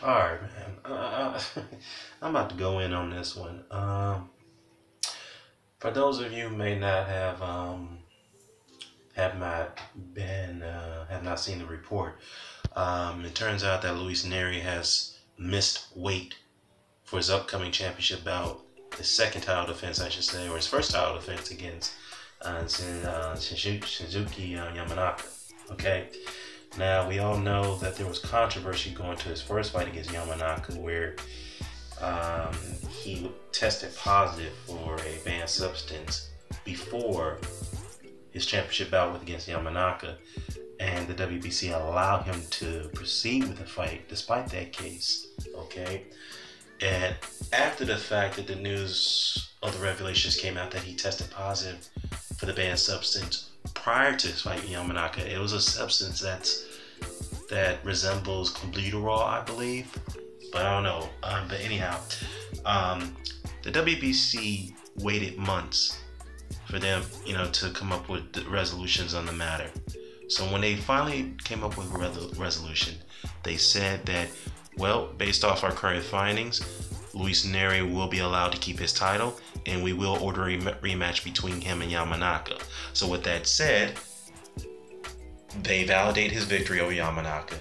All right, man. I'm about to go in on this one. For those of you who may not have not been have not seen the report, it turns out that Luis Nery has missed weight for his upcoming championship bout, his second title defense, I should say, or his first title defense against Suzuki Yamanaka. Okay. Now we all know that there was controversy going to his first fight against Yamanaka, where he tested positive for a banned substance before his championship bout with against Yamanaka, and the WBC allowed him to proceed with the fight despite that case. Okay, and after the fact that the news of the revelations came out that he tested positive for the banned substance prior to his fight with Yamanaka, it was a substance that resembles clenbuterol, I believe, but I don't know. But anyhow, the WBC waited months for them, to come up with resolutions on the matter. So when they finally came up with a resolution, they said that, well, based off our current findings, Luis Nery will be allowed to keep his title, and we will order a rematch between him and Yamanaka. So with that said, they validate his victory over Yamanaka,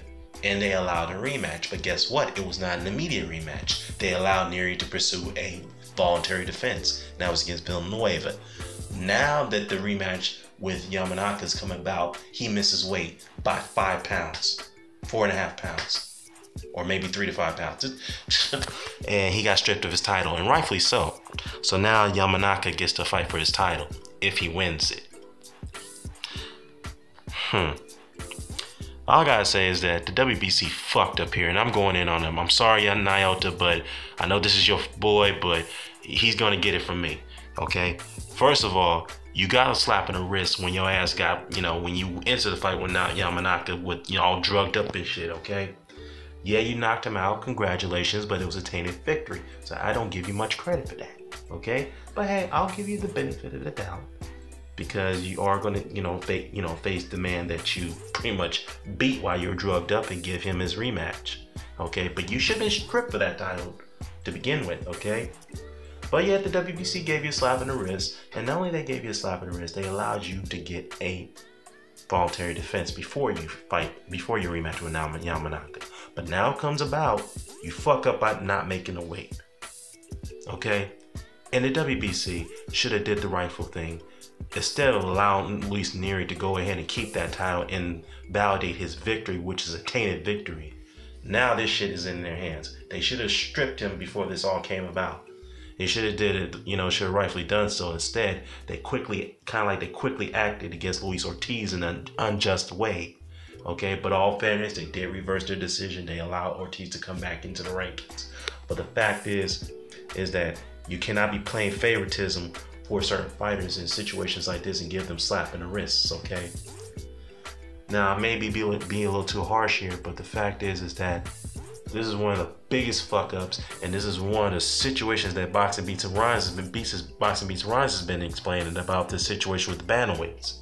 and they allowed a rematch. But guess what? It was not an immediate rematch. They allowed Nery to pursue a voluntary defense. That was against Villanueva. Now that the rematch with Yamanaka has come about, he misses weight by 5 pounds, 4.5 pounds, or maybe 3 to 5 pounds. And he got stripped of his title, and rightfully so. So now Yamanaka gets to fight for his title if he wins it. All I gotta say is that the WBC fucked up here, and I'm going in on him. I'm sorry, Nyota, but I know this is your boy, but he's gonna get it from me. Okay? First of all, you got a slap in the wrist when your ass got, when you enter the fight with Yamanaka with, all drugged up and shit, okay? Yeah, you knocked him out. Congratulations, but it was a tainted victory. So I don't give you much credit for that, okay? But hey, I'll give you the benefit of the doubt, because you are going to, face the man that you pretty much beat while you're drugged up and give him his rematch, okay? But you should have been stripped for that title to begin with, okay? But yet the WBC gave you a slap in the wrist, and not only they gave you a slap in the wrist, they allowed you to get a voluntary defense before you rematch with Yamanaka. But now comes about, you fuck up by not making the weight, okay? And the WBC should have did the rightful thing. Instead of allowing Luis Nery to go ahead and keep that title and validate his victory, which is a tainted victory, now this shit is in their hands. They should have stripped him before this all came about. They should have did it, should have rightfully done so. Instead, they quickly acted against Luis Ortiz in an unjust way. Okay, but all fairness, they did reverse their decision. They allowed Ortiz to come back into the rankings. But the fact is that you cannot be playing favoritism for certain fighters in situations like this and give them slap in the wrists, okay? Now, I may be being a little too harsh here, but the fact is that this is one of the biggest fuck-ups, and this is one of the situations that Boxing Beats Rise has been explaining about this situation with the bantamweights.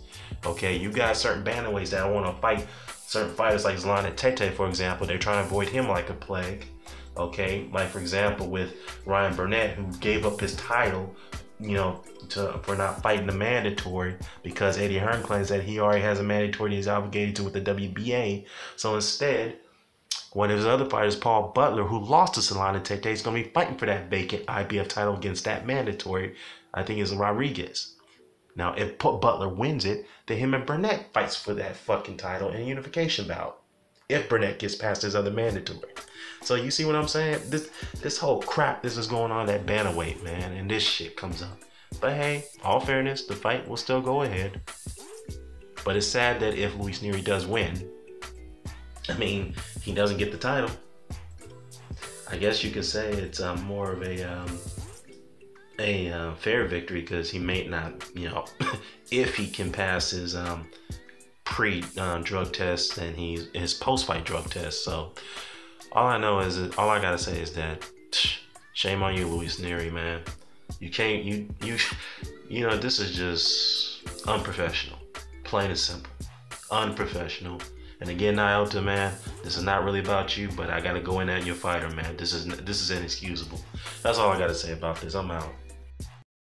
Okay, you got certain bantamweights that want to fight certain fighters like Zlatan Tete, for example. They're trying to avoid him like a plague. Okay, like for example with Ryan Burnett, who gave up his title, for not fighting the mandatory because Eddie Hearn claims that he already has a mandatory he's obligated to with the WBA. So instead, one of his other fighters, Paul Butler, who lost to Solana Tete, is going to be fighting for that vacant IBF title against that mandatory. I think it's Rodriguez. Now, if Butler wins it, then him and Burnett fights for that fucking title in a unification bout. If Burnett gets past his other mandatory. So you see what I'm saying? This whole crap, this is going on at bantamweight, man, and this shit comes up. But hey, all fairness, the fight will still go ahead. But it's sad that if Luis Nery does win, he doesn't get the title. I guess you could say it's more of a fair victory, because he may not, if he can pass his pre-drug test and his post-fight drug test. So all I gotta say is that shame on you, Luis Nery, man. You can't, this is just unprofessional, plain and simple, unprofessional. And again, Naota, man, this is not really about you, but I gotta go in at your fighter, man. This is inexcusable. That's all I gotta say about this. I'm out.